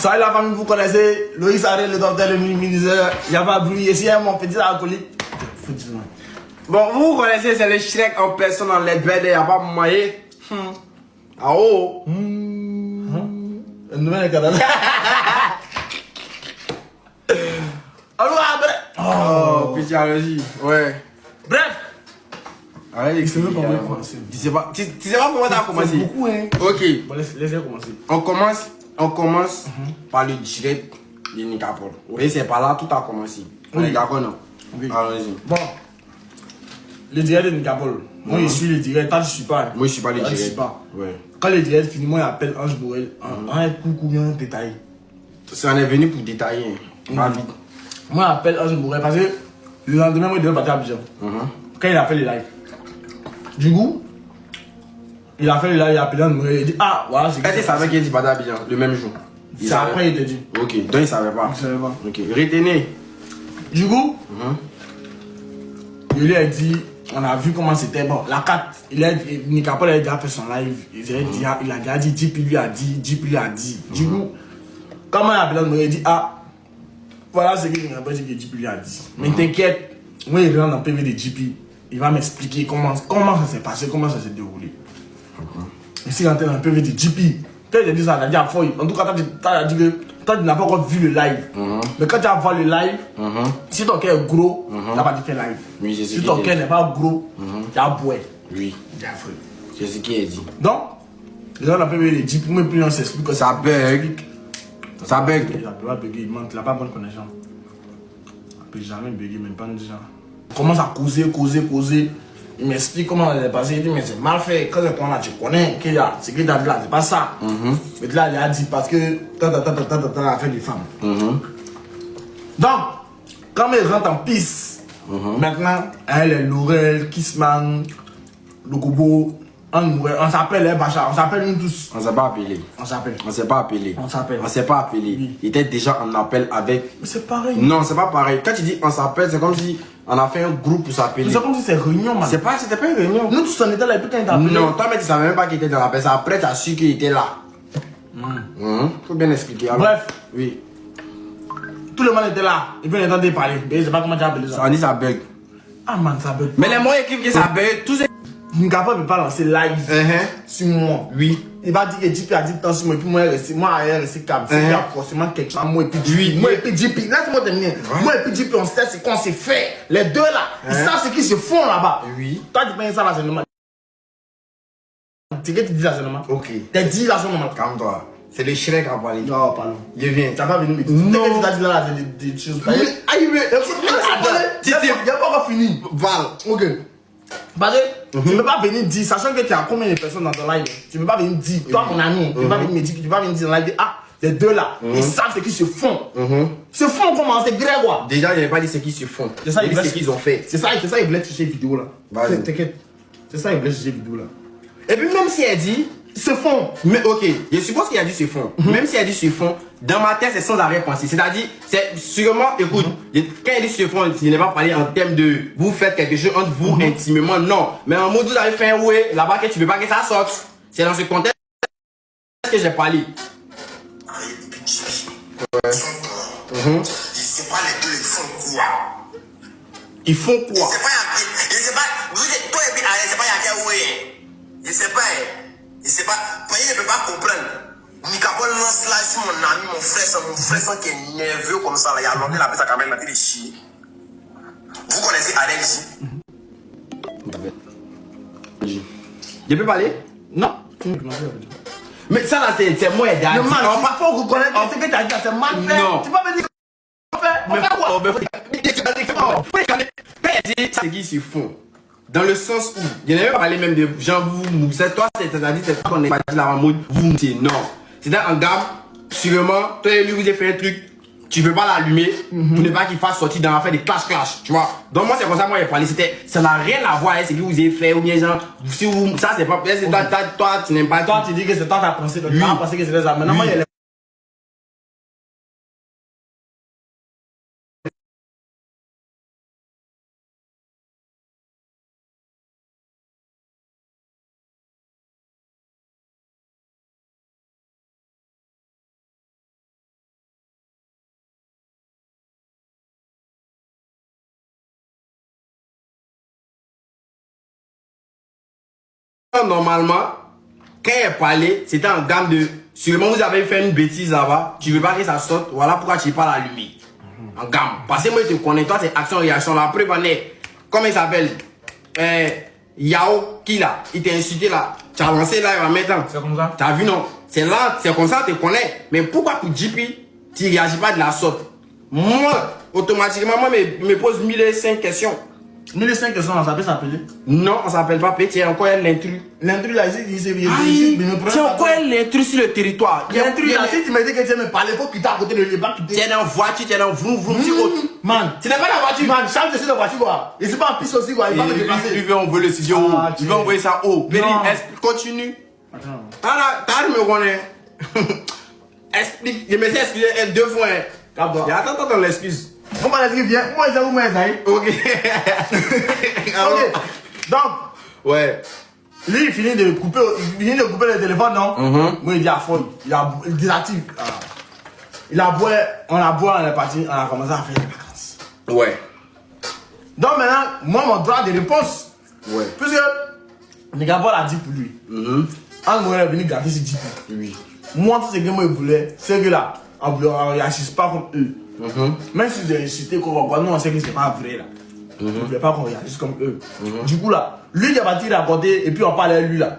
Ça, la famille, vous connaissez. Loïs Arrête, le docteur, le ministère. Il n'y a pas de bruit. Ici, mon petit alcoolique. Bon, vous connaissez, c'est le Shrek en personne en LED vert. Il n'y a pas moyen. Ah oh. Nouvelle Canada. Alors, Oh, petit allergie. Ouais. bref. Arrête Il sait même d'expliquer. pas comment commencer. Tu sais pas comment t'as commencé. Beaucoup, hein. Ok. Bon, laissez commencer. On commence par le direct de Nicapol. Et c'est par là tout a commencé. On est d'accord, non? Oui. Allons-y. Bon. Le direct de Nicapol. Moi, je suis le direct. Toi, je suis pas. Moi, je suis pas le Toi, je direct. suis pas. Ouais. Quand le direct finit, moi, j'appelle Ange Borel. Un coucou bien détaillé. Ça en est venu pour détailler. Pas vite. Moi, j'appelle Ange Borel parce que le lendemain, moi, il devait partir à Abidjan. Quand il a fait le live. Du coup, il a fait le live, il a appelé Ange Borel. Il a dit, ah, voilà, c'est Est-ce que tu savais qu'il dit pas d'Abidjan le même jour? C'est après, il te dit. Ok, donc il savait pas. Il savait pas. Ok, retenez. Du coup, il lui a dit, on a vu comment c'était. Bon, la 4, Nicapol a déjà fait son live. Il a déjà dit, Jeep lui a dit, Jeep lui a dit. Du coup, quand moi, il a appelé Ange Borel, il dit, ah, voilà ce que Nicapol dit que Jeep lui a dit. Mais t'inquiète, moi, il rentre dans le PV de JP. Il va m'expliquer comment ça s'est passé, comment ça s'est déroulé. Et s'il rentre dans le PV de JP, peut-être qu'il dit ça, il a dit à Foy. En tout cas, tu as dit que toi, tu n'as pas encore vu le live. Mais quand tu vas voir le live, si ton cœur est gros, tu n'as pas dit faire live. Oui, c'est ce Si qu'il ton dit. cœur n'est pas gros, tu as boué. Oui, Tu as fait. c'est ce qu'il a dit. Donc, les gens dans le PV de JP, pour moi, plus on s'explique que Ça bug. Ça bug. Il n'a pas bugué, il n'a pas bonne connaissance. Il n'a jamais bugué, même pas de gens. On commence à causer. Il m'explique comment ça s'est passé. Il dit, mais c'est mal fait. Quand c'est là, tu connais. Ce qu'il a dit là, c'est pas ça. Mais là, il a dit parce que a fait des femmes. Donc, quand ils rentrent en piste, maintenant, elle est Laurel, Kissman, Lokobo, on s'appelle les Bachar, on s'appelle nous tous. On s'est pas appelé. On s'appelle. On s'est pas appelé. On s'appelle. On s'est pas appelé. Oui. Il était déjà en appel avec. Mais c'est pareil. Non, c'est pas pareil. Quand tu dis on s'appelle, c'est comme si on a fait un groupe pour s'appeler. C'est comme si c'est réunion, man. C'était pas une réunion. Nous tous on était là et puis quand il t'a appelé. Non, toi, mais tu savais même pas qu'il était dans l'appel. C'est après, tu as su qu'il était là. Faut bien expliquer. Alors. Bref, Oui. tout le monde était là. Et puis on entendait parler. Mais je sais pas comment tu as appelé Ça ça. dit ça bug. Ah man, ça bug. Mais les mots écrivent que ça bug. Tous ces. Nicapol ne peut pas lancer live sur moi. Oui. Il va dire que JP a dit tant sur moi et puis moi, je suis resté calme. C'est qu'il y a forcément quelque chose. Moi et puis JP. Oui. Moi et puis JP. Laisse-moi terminer. Moi et puis JP, on sait ce qu'on s'est fait. Les deux là, ils savent ce qu'ils se font là-bas. Oui. Toi, tu penses ça là, c'est normal. C'est que tu dis là, c'est normal. Ok. Tu dis là, c'est normal. Calme-toi. C'est le Shrek à parler. Non, pardon. Je viens. Tu n'as pas venu me dire. Non. Tu as dit là, c'est des choses. Ah, il veut. Il n'y a pas encore fini. Val. Ok. Parce que tu ne peux pas venir dire, sachant que tu as combien de personnes dans ton live, tu ne peux pas venir dire, toi mon ami, tu ne peux pas venir me dire, tu ne peux pas venir dire dans le live, ah, les deux là, ils savent ce qu'ils se font. Se font comment? C'est Grégoire. Déjà, il n'avait pas dit ce qu'ils se font. C'est ça, il dit ce qu'ils ont fait. C'est ça, ils voulaient chercher vidéo là. Vas-y. T'inquiète. C'est ça, ils voulaient chercher vidéo là. Et puis, même si elle dit. Ils se font. Mais ok, je suppose qu'il a dit ce fond. Même si elle dit ce fond, dans ma tête, c'est sans arrière-pensée. C'est-à-dire, c'est sûrement, écoute, quand elle dit ce fond, il n'est pas parlé en termes de vous faites quelque chose entre vous intimement, non. Mais en mode, vous avez fait un ouais, là-bas que tu veux pas que ça sorte. C'est dans ce contexte que j'ai parlé. Je sais pas les deux, ils font quoi? Ils font quoi? Je sais pas, vous êtes toi et puis je sais pas, il y a quel ouais. Je sais pas, je sais pas, il ne peut pas comprendre. Nicapol lance là sur mon ami, mon frère qui est nerveux comme ça, là, il a longtemps la personne quand même, il a dit chier. Vous connaissez Alex? Je peux parler? Non. Mais ça là, c'est moi et Dad. Non, man, il faut reconnaître ce que tu as dit, c'est mal fait. Non. Tu peux me dire qu'on fait. On fait quoi? C'est qui se font. Dans le sens où, il n'y a même pas parlé même de gens, vous, toi, c'est-à-dire, c'est qu'on est pas dit là en mode, vous, c'est non. C'est un gamme, sûrement, toi et lui, vous avez fait un truc, tu veux pas l'allumer, pour ne pas qu'il fasse sortir dans l'affaire des clash, tu vois. Donc, moi, c'est comme ça, moi, j'ai parlé, ça n'a rien à voir avec ce que vous avez fait, ou bien, genre, si vous, ça, c'est pas, c'est toi, tu n'aimes pas. Toi, tu dis que c'est toi qui as pensé, donc tu as pensé que c'était ça. Maintenant, moi, il y a normalement, quand elle parlait, c'était en gamme de... Sûrement, vous avez fait une bêtise là-bas, tu veux pas que ça sorte, voilà pourquoi tu pas l'allumer. En gamme. Parce que moi, je te connais, toi, c'est action-réaction. La preuve en est, comment il s'appelle Yao, qui là, il t'a insulté là. Tu as lancé là, il va maintenant. C'est comme ça. Tu as vu, non? C'est là, c'est comme ça, tu te connais. Mais pourquoi pour JP, tu réagis pas de la sorte? Moi, automatiquement, moi, me pose 1005 questions. 1005 questions, on s'appelle s'appeler. Non, on s'appelle pas P, c'est encore l'intrus. L'intrus là, il s'est C'est encore l'intrus sur le territoire. L'intrus là, si tu me dis que tu aimes me parler, il faut quitter à côté de l'ébak. Tu es dans la voiture, tu es dans vroom vroom. Man, Tu n'es pas dans la voiture. man, change de sur la voiture quoi. Il ne pas en piste aussi quoi, il va me dépasser. Il veut envoyer le sujet haut. Il veut envoyer ça haut. Péri, continue. Attends. Ah, t'as me connais. Explique. Je me suis excusé 2 fois. Attends, l'excuse. Comment l'excuse vient? Moi, c'est où moi, ça y Ok. Ok. Donc, ouais. lui, il finit de couper le téléphone, non? Moi, il dit à fond, il désactive. Il a boit, on est parti, on a commencé à faire les vacances. Ouais. Donc maintenant, moi, mon droit de réponse, Ouais. puisque Nigabol a dit pour lui, en moi, il est venu gratter ce type. Oui. Moi, tout ce que moi, je voulais, c'est que là, on ne réagisse pas comme eux. Même si j'ai incité qu'on va, nous, on sait que c'est pas vrai là. On ne voulait pas qu'on réagisse comme eux. Du coup, là, lui, il a parti raconter, et puis on parlait à lui là.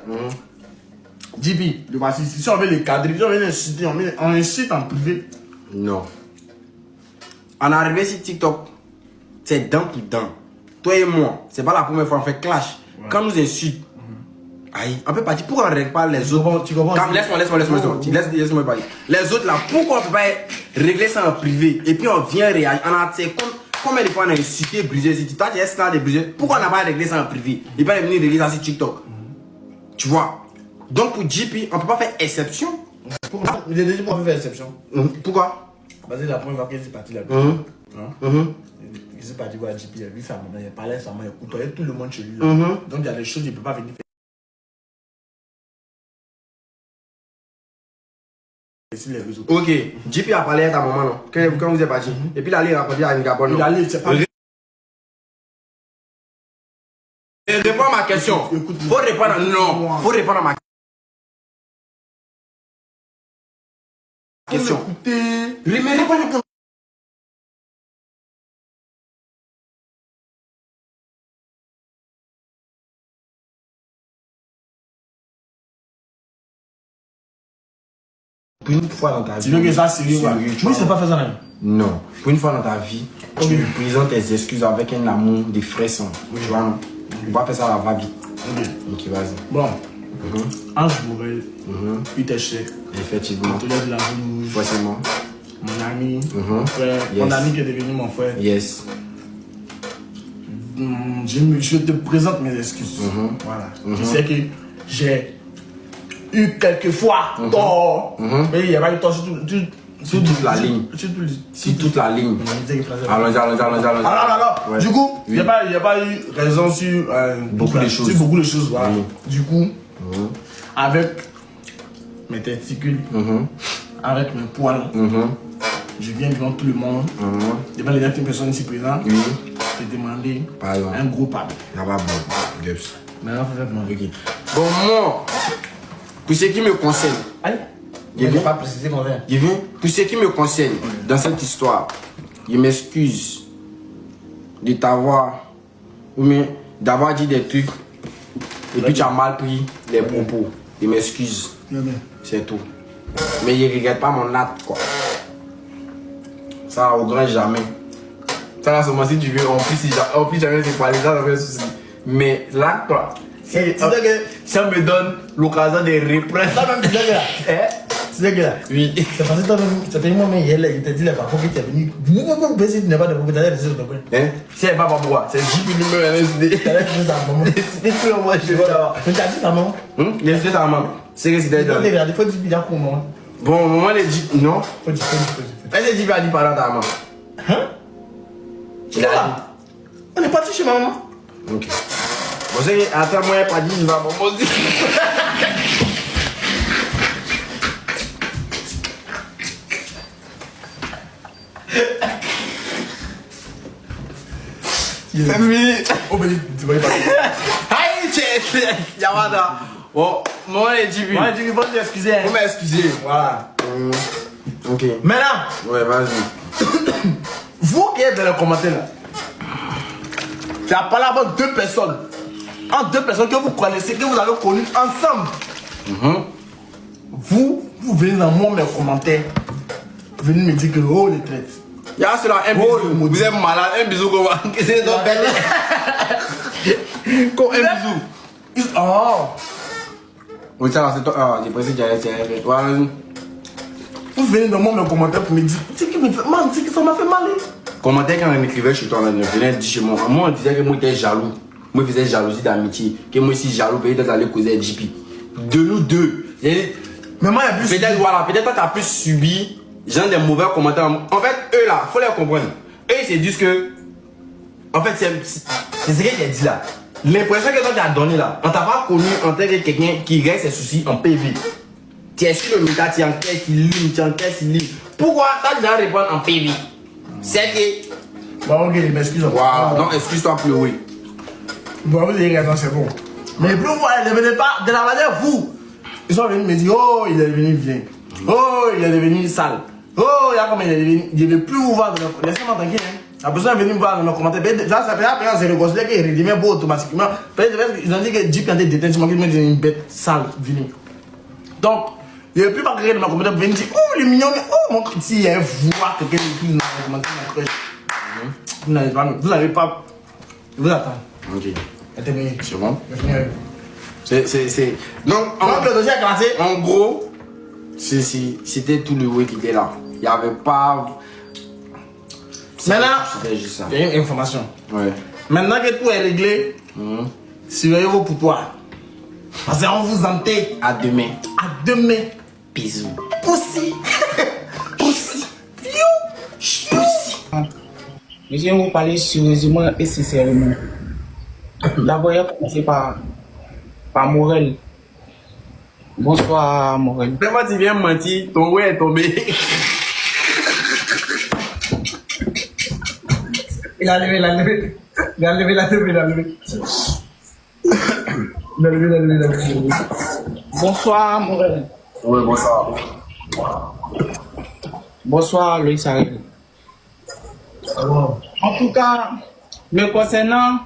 JP, le voici, si on veut les cadrer, si on veut les inciter, on incite en privé. Non. On est arrivé sur TikTok, c'est dent pour dent. Toi et moi, c'est pas la première fois qu'on fait clash. Ouais. Quand on nous insulte, aïe, on peut pas dire pourquoi on ne règle pas les autres. Tu comprends? Laisse-moi parler. Les autres là, pourquoi on ne peut pas régler ça en privé? Et puis on vient réagir. Combien de fois on a insulté, brisé? Si toi tu es stade de brisé, pourquoi on n'a pas réglé ça en privé? Et pas venir régler ça sur TikTok. Tu vois? Donc pour JP, on ne peut pas faire exception. Pourquoi? Il est déjà pour faire exception. Pourquoi? Parce que la première fois qu'il est parti là-bas, il s'est parti voir JP, il a vu sa maman, il parlait à sa maman, il côtoyait tout le monde chez lui. Donc il y a des choses qu'il ne peut pas venir faire sur les réseaux. Ok, JP a parlé à ta maman, non? Quand vous êtes parti. Et puis il allait raconter à Nigabol, non? Il allait, c'est pas. Réponds à ma question. Faut répondre. Non, faut répondre à ma question. Écoutez. Mais réponds. Pour une fois dans ta vie. Tu veux que ça sérieux quoi? Oui, c'est pas fait ça là. Non. Pour une fois dans ta vie, tu me présentes tes excuses avec un amour de frère sang. Tu vois, non? On va faire ça à la va-vite. Ok, vas-y. Bon. Ange Bourrel, Peter Cheikh. Effectivement. Antoine de la Rouge. Forcément. Mon ami. Frère. Mon ami qui est devenu mon frère. Yes. Je te présente mes excuses. Voilà. Je sais que j'ai eu quelques fois tort. Mais il n'y a pas eu tort sur toute la ligne. Sur toute la ligne. Allons-y. Alors. Du coup, il n'y a pas eu raison sur beaucoup de choses. Sur beaucoup de choses. Voilà. Du coup, avec mes testicules, avec mes poils, je viens devant tout le monde, devant les 9 personnes ici présentes, te demander un gros pardon. Maintenant, faut faire demander. Bon, moi, pour ce qui me concerne, je ne vais pas préciser qu'on vient. Pour ce qui me concerne, dans cette histoire, je m'excuse de t'avoir, ou bien d'avoir dit des trucs, et puis tu as mal pris les propos. Je m'excuse. C'est tout. Mais je ne regrette pas mon acte, quoi. Ça, au grand jamais. Ça, là, seulement si tu veux, en plus jamais c'est pas les gens, ça souci. Mais l'acte, quoi. Si ça me donne l'occasion de reprendre. Ça même, tu sais que là. Tu sais que là. Oui. C'est parce que toi-même, c'est tellement mais il t'a dit là par contre que tu es venu. Vous pouvez si tu n'as pas de problème, tu as laissé ton coin. Si elle va pas pourquoi? C'est JP numéro 1. Tu as laissé ta maman. C'est tout moi, je veux savoir. Mais tu as dit ta maman. Il a dit ta maman. C'est que c'était dans. Il faut dire bien pour moi. Bon, au moment les JP. Non. Faut dire. Est-ce que JP a dit pardon à ta maman? Hein? Il a dit. On est parti chez ma maman. Ok. Bon, c'est que, attends, moi, il n'a pas dit, je vais à maman aussi. Famille. Oh, mais tu vas y parler. Aïe, Yamada. Bon, moi et JP. Moi, je vais t'excuser. Vous m'excusez. Voilà. Ok. Maintenant, Ouais, vas-y. vous qui êtes dans les commentaires là, tu as parlé avec deux personnes. Entre deux personnes que vous connaissez, que vous avez connues ensemble. Vous venez dans mes commentaires. Vous venez me dire que oh les traites. Il y a cela un Oh, bisou. Vous êtes malade, un bisou comment? C'est donc belle. Comme un bisou. Oh. Oui, ça, c'est toi. Ah, j'ai pensé que j'allais tirer. Voilà. Vous venez dans mes commentaires pour me dire, c'est qui me fait mal, c'est que ça m'a fait mal. Commentaire quand on écrivait chez toi, on venait dire chez moi. Moi, on disait que moi, j'étais jaloux. Moi, je faisais jalousie d'amitié. Que moi, si jaloux, peut-être d'aller causer JP. De nous deux. Mais moi, il y a plus. Peut-être, voilà, peut-être toi, t'as plus subi, genre des mauvais commentaires. En fait, eux là, faut les comprendre. Eux, ils se disent que. En fait, c'est ce qu'il a dit là. L'impression que toi, tu as donné là, on t'a pas connu en tant que quelqu'un qui règle ses soucis en PV. Tu es sur le méta, tu enquêtes, tu lis, tu enquêtes, tu lis. Pourquoi tu dois répondre en PV? C'est que. Bon, ok, m'excuse. Waouh, non, excuse-toi plus, oui. Bon, vous avez raison, c'est bon. Mais plus vous ne venez pas de la manière vous. Ils sont venus me dire, oh, il est devenu bien. Oh, il est devenu sale. Oh, il y a comme il est devenu. Je ne vais plus vous voir. Laissez-moi tranquille. Hein. La personne est venue me voir dans nos commentaires. Ça, ça fait après, c'est reconsidéré qu'il redevient beau automatiquement. Ils ont dit que Jeep, quand il est déteint, il m'a dit une bête sale, venue. Donc, il n'y a plus pas quelqu'un dans ma commentaire pour venir dire, oh, il est mignon, mais oh, mon s'il y a un voix, quelqu'un écrit dans les commentaires, vous n'avez pas. Vous n'avez pas. Je vous attends. Ok. C'est bon. C'est. Donc, le dossier est classé. En gros, c'était tout le way qui était là. Il n'y avait pas. Maintenant, c'était juste ça. il y a une information. Ouais. Maintenant que tout est réglé, surveillez vos poutoirs. Parce qu'on vous enterre. À demain. À demain. Bisous. Poussi. Poussi. Poussi. Je viens vous parler sérieusement et sincèrement. D'abord, il a commencé par Morel. Bonsoir, Morel. C'est moi, tu viens mentir, ton way est tombé. Il a levé, il a levé. Il a levé, il a levé, il a levé. Il a levé, il a levé, il a levé. Bonsoir, Morel. Oui, bonsoir. Bonsoir, Loïs Ariel. En tout cas, me concernant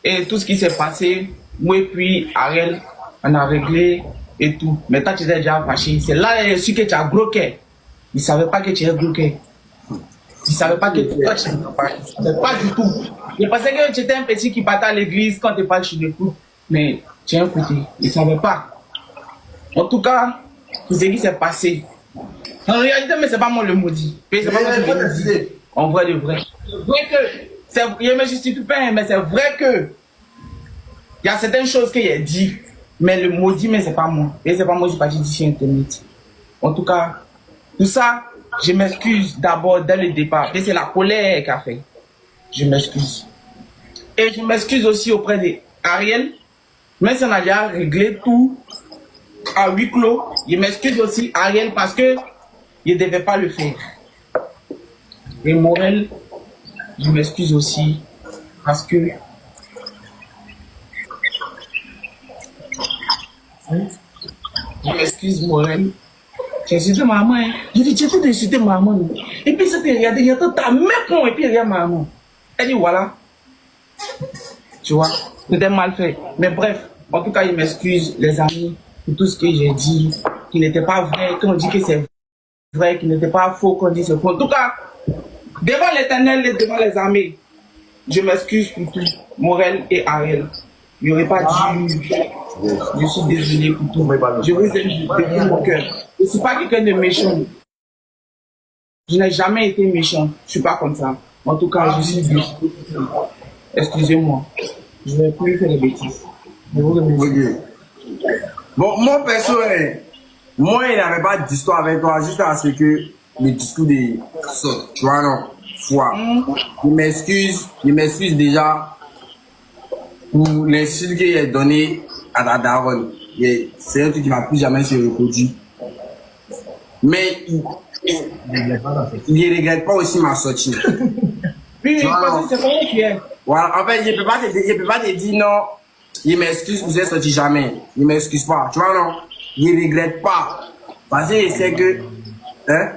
et tout ce qui s'est passé, moi et puis Ariel, on a réglé et tout. Mais toi, tu étais déjà fâché. C'est là que tu as gros cœur. Il ne savait pas que tu es gros cœur. Il ne savait pas que toi, tu ne savais pas du tout. Il pensait que tu étais un petit qui partait à l'église quand tu parles chez le couple. Mais tu es un côté. Il ne savait pas. En tout cas, tout ce qui s'est passé. En réalité, mais ce n'est pas moi le maudit. C'est pas moi le maudit. En vrai de vrai. C'est vrai que, je ne me justifie pas, mais c'est vrai que il y a certaines choses qu'il a dit, mais le maudit, mais c'est pas moi. Et c'est pas moi qui suis parti d'ici Internet. En tout cas, tout ça, je m'excuse d'abord dès le départ. Et c'est la colère qui a fait. Je m'excuse. Et je m'excuse aussi auprès d'Ariel. Même si on a déjà réglé tout à huis clos, je m'excuse aussi Ariel parce que je ne devais pas le faire. Et Morel, je m'excuse aussi parce que je m'excuse Morel. J'ai insulté maman. Hein. J'ai dit, tu as insulté maman. Et puis c'était regardé, il y a ta mère et puis regarde maman. Elle dit voilà. Tu vois, c'était mal fait. Mais bref, en tout cas, je m'excuse les amis pour tout ce que j'ai dit, qui n'était pas vrai, qu'on dit que c'est vrai, qui n'était pas faux, qu'on dit c'est faux. En tout cas, devant l'Éternel et devant les armées, je m'excuse pour tout, Morel et Ariel. Il n'y aurait pas dû. Je suis désolé pour tout. Je vous aime de tout mon cœur. Je ne suis pas quelqu'un de méchant. Je n'ai jamais été méchant. Je ne suis pas comme ça. En tout cas, je suis désolé. Excusez-moi. Je ne vais plus faire des bêtises. Je vous remercie. Bon, mon perso, moi, il n'avait pas d'histoire avec toi, juste à ce que le discours des sauts, tu vois, non, foi. Je m'excuse déjà pour l'insulte qu'il a donné à ta daronne. C'est un truc qui ne va plus jamais se reproduire. Mais il ne regrette pas aussi ma sortie. Oui, parce que c'est pas qui est. Voilà, en fait, je ne peux pas te dire non. il m'excuse, vous êtes sorti jamais. Il m'excuse pas. Tu vois, non? Il regrette pas. Parce qu'il sait que, hein?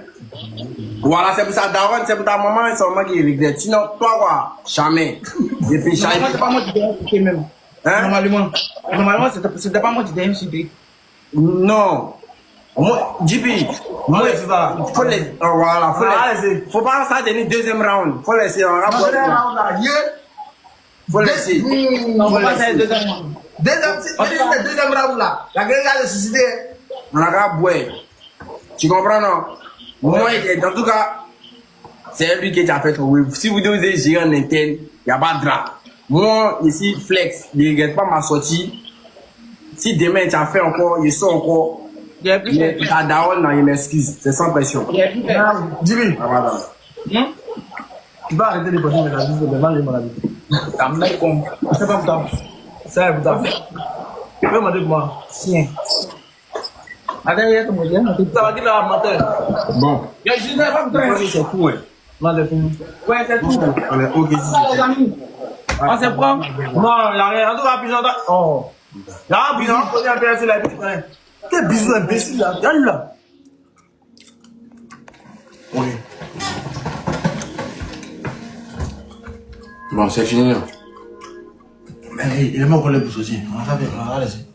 Voilà, c'est pour ça, Daron, c'est pour ta maman, c'est seulement qui regrette. Sinon, toi, quoi? Jamais. Et puis, Normalement, c'est pas moi qui t'ai insulté même. Hein? Normalement, c'était pas moi qui t'ai insulté. Non. Moi, JP, moi, c'est ça. faut les, voilà, faut pas ça donner deuxième round. Faut laisser un rapport. Faut laisser. On va passer deuxième round. Deuxième round là. La gueule a suscité. On a qu'à boire. Tu comprends, non? Moi, en tout cas, c'est lui qui t'a fait trouver. Si vous devez gérer en interne, il n'y a pas de drap. Moi, ici, flex, ne regrette pas ma sortie. Si demain tu as fait encore, il sort encore. Il a Daron, non, il m'excuse. C'est sans pression. Jimmy, Ah, voilà. tu vas arrêter de passer mes avis, c'est devant les maladies. T'as mal comme. C'est pas pour ça. C'est pour ça. Tu peux demander pour moi. Tiens. Attends, il y a ton modèle. Ça va dire là, matin. Bon. Je ne sais pas Je pense que c'est tout, ouais. Non, c'est fini. Ouais, c'est tout. On est ok, Les amis. On se prend. Non, il a rien. En tout cas, puis j'entends. Oh. Là, puis j'entends poser un peu sur la vie. Quel bisou imbécile là. Regarde là. Oui. Bon, c'est fini. Mais il est mort pour les bouches aussi. On va laisser.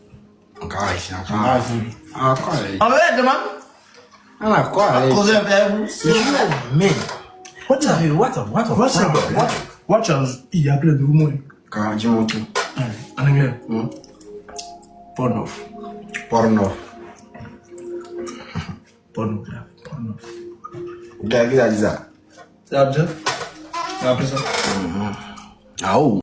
Encore ici, On va encore. laisser. Encore, allez. On va aller demain. Encore, allez. Causer un peu avec vous. Mais. What else? Il y a plein de rumeurs. Encore, dis-moi tout. En anglais. Porno. Porno. Pornographe. Porno. Qui a dit ça? C'est abject. On a appris ça. Ah, oh.